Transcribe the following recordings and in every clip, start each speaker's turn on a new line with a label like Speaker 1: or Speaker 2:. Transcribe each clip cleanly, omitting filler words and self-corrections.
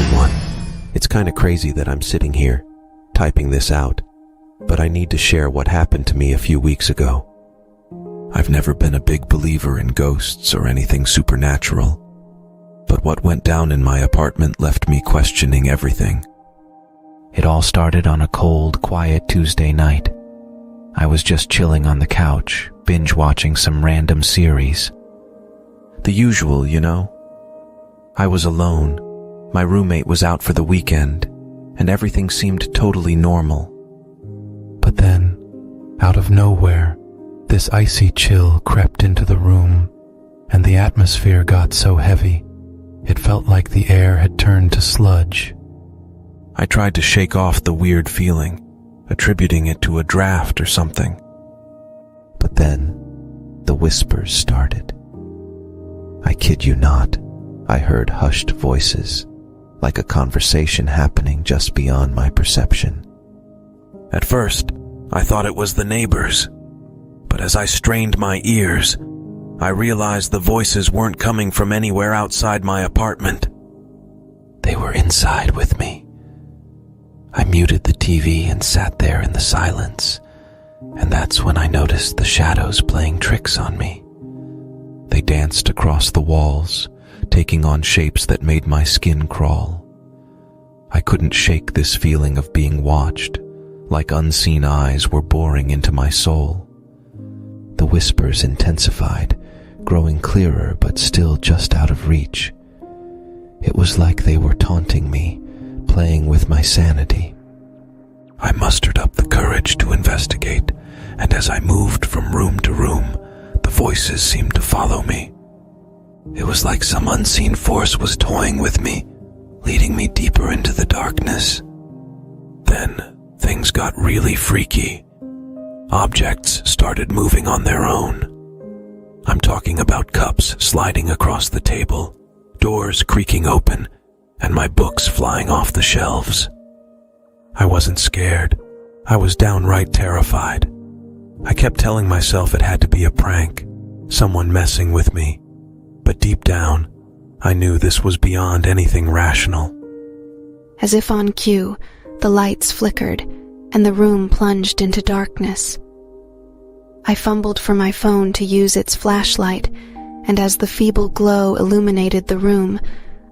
Speaker 1: everyone. It's kind of crazy that I'm sitting here, typing this out, but I need to share what happened to me a few weeks ago. I've never been a big believer in ghosts or anything supernatural, but what went down in my apartment left me questioning everything.
Speaker 2: It all started on a cold, quiet Tuesday night. I was just chilling on the couch, binge-watching some random series. The usual, you know? I was alone. My roommate was out for the weekend, and everything seemed totally normal.
Speaker 3: But then, out of nowhere, this icy chill crept into the room, and the atmosphere got so heavy, it felt like the air had turned to sludge.
Speaker 1: I tried to shake off the weird feeling, attributing it to a draft or something. But then, the whispers started. I kid you not, I heard hushed voices, like a conversation happening just beyond my perception. At first, I thought it was the neighbors, but as I strained my ears, I realized the voices weren't coming from anywhere outside my apartment. They were inside with me. I muted the TV and sat there in the silence, and that's when I noticed the shadows playing tricks on me. They danced across the walls, taking on shapes that made my skin crawl. I couldn't shake this feeling of being watched, like unseen eyes were boring into my soul. The whispers intensified, growing clearer but still just out of reach. It was like they were taunting me, playing with my sanity. I mustered up the courage to investigate, and as I moved from room to room, the voices seemed to follow me. It was like some unseen force was toying with me, leading me deeper into the darkness. Then, things got really freaky. Objects started moving on their own. I'm talking about cups sliding across the table, doors creaking open, and my books flying off the shelves. I wasn't scared. I was downright terrified. I kept telling myself it had to be a prank, someone messing with me. But deep down, I knew this was beyond anything rational.
Speaker 4: As if on cue, the lights flickered, and the room plunged into darkness. I fumbled for my phone to use its flashlight, and as the feeble glow illuminated the room,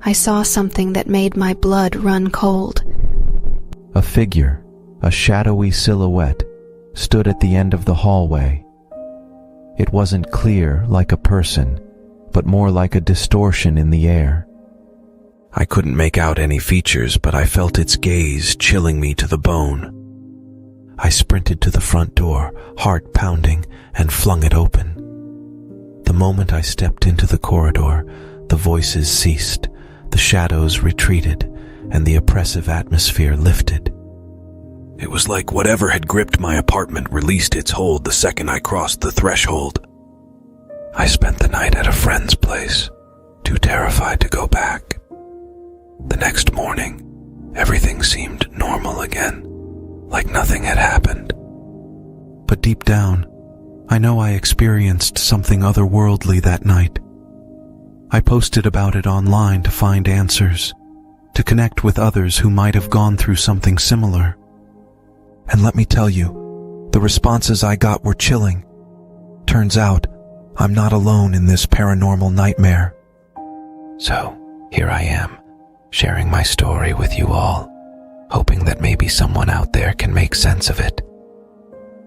Speaker 4: I saw something that made my blood run cold.
Speaker 2: A figure, a shadowy silhouette, stood at the end of the hallway. It wasn't clear like a person, but more like a distortion in the air.
Speaker 1: I couldn't make out any features, but I felt its gaze chilling me to the bone. I sprinted to the front door, heart pounding, and flung it open. The moment I stepped into the corridor, the voices ceased, the shadows retreated, and the oppressive atmosphere lifted. It was like whatever had gripped my apartment released its hold the second I crossed the threshold. I spent the night at a friend's place, too terrified to go back. The next morning, everything seemed normal again, like nothing had happened. But deep down, I know I experienced something otherworldly that night. I posted about it online to find answers, to connect with others who might have gone through something similar. And let me tell you, the responses I got were chilling. Turns out, I'm not alone in this paranormal nightmare.
Speaker 2: So, here I am, sharing my story with you all, hoping that maybe someone out there can make sense of it.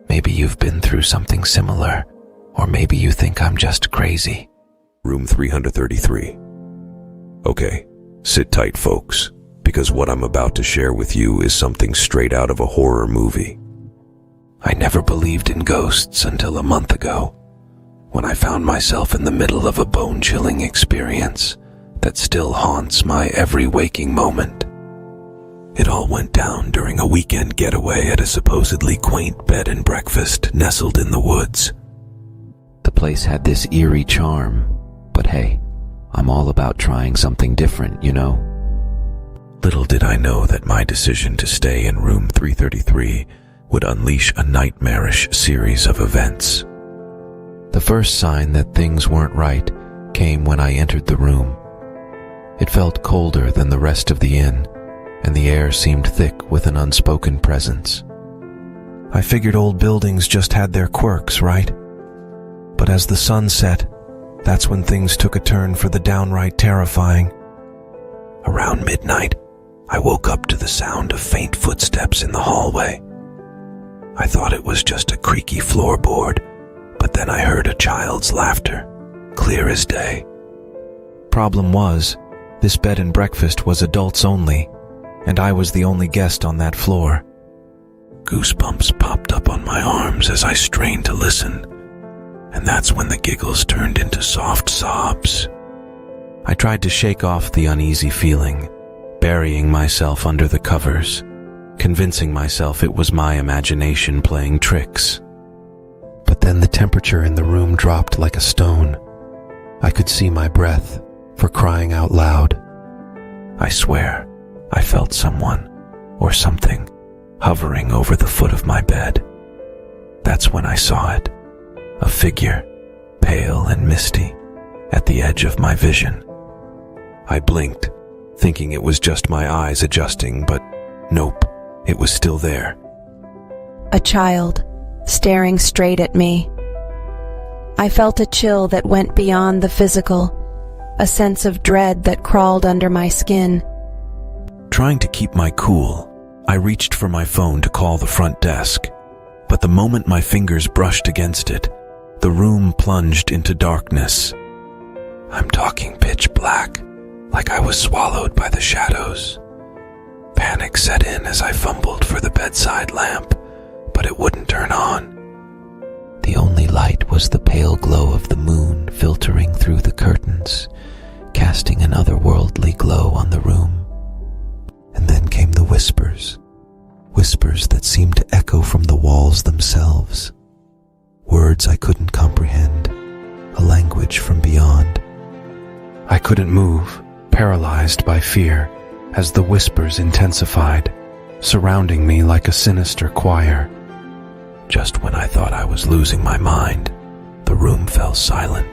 Speaker 2: Maybe you've been through something similar, or maybe you think I'm just crazy.
Speaker 1: Room 333. Okay, sit tight, folks, because what I'm about to share with you is something straight out of a horror movie. I never believed in ghosts until a month ago, when I found myself in the middle of a bone-chilling experience that still haunts my every waking moment. It all went down during a weekend getaway at a supposedly quaint bed and breakfast nestled in the woods.
Speaker 2: The place had this eerie charm, but hey, I'm all about trying something different, you know?
Speaker 1: Little did I know that my decision to stay in room 333 would unleash a nightmarish series of events.
Speaker 2: The first sign that things weren't right came when I entered the room. It felt colder than the rest of the inn, and the air seemed thick with an unspoken presence.
Speaker 1: I figured old buildings just had their quirks, right? But as the sun set, that's when things took a turn for the downright terrifying. Around midnight, I woke up to the sound of faint footsteps in the hallway. I thought it was just a creaky floorboard, but then I heard a child's laughter, clear as day. Problem was, this bed and breakfast was adults only, and I was the only guest on that floor. Goosebumps popped up on my arms as I strained to listen, and that's when the giggles turned into soft sobs. I tried to shake off the uneasy feeling, burying myself under the covers, convincing myself it was my imagination playing tricks.
Speaker 3: But then the temperature in the room dropped like a stone. I could see my breath, for crying out loud.
Speaker 1: I swear, I felt someone, or something, hovering over the foot of my bed. That's when I saw it, a figure, pale and misty, at the edge of my vision. I blinked, thinking it was just my eyes adjusting, but nope, it was still there.
Speaker 4: A child, staring straight at me. I felt a chill that went beyond the physical, a sense of dread that crawled under my skin.
Speaker 1: Trying to keep my cool, I reached for my phone to call the front desk, but the moment my fingers brushed against it, the room plunged into darkness. I'm talking pitch black, like I was swallowed by the shadows. Panic set in as I fumbled for the bedside lamp, but it wouldn't turn on.
Speaker 2: The only light was the pale glow of the moon filtering through the curtains, casting an otherworldly glow on the room.
Speaker 3: And then came the whispers, whispers that seemed to echo from the walls themselves. Words I couldn't comprehend, a language from beyond. I couldn't move, paralyzed by fear, as the whispers intensified, surrounding me like a sinister choir.
Speaker 1: Just when I thought I was losing my mind, the room fell silent.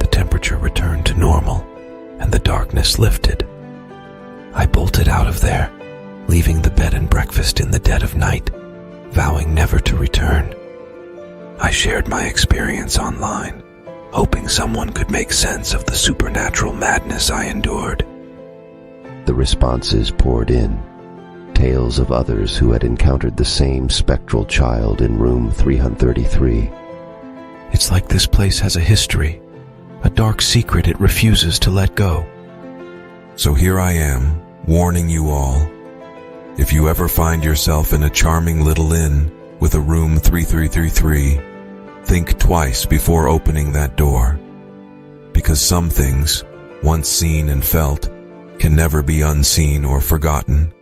Speaker 1: The temperature returned to normal, and the darkness lifted. I bolted out of there, leaving the bed and breakfast in the dead of night, vowing never to return. I shared my experience online, hoping someone could make sense of the supernatural madness I endured.
Speaker 5: The responses poured in, tales of others who had encountered the same spectral child in room 333.
Speaker 1: It's like this place has a history, a dark secret it refuses to let go. So here I am, warning you all. If you ever find yourself in a charming little inn with a room 3333, think twice before opening that door. Because some things, once seen and felt, can never be unseen or forgotten.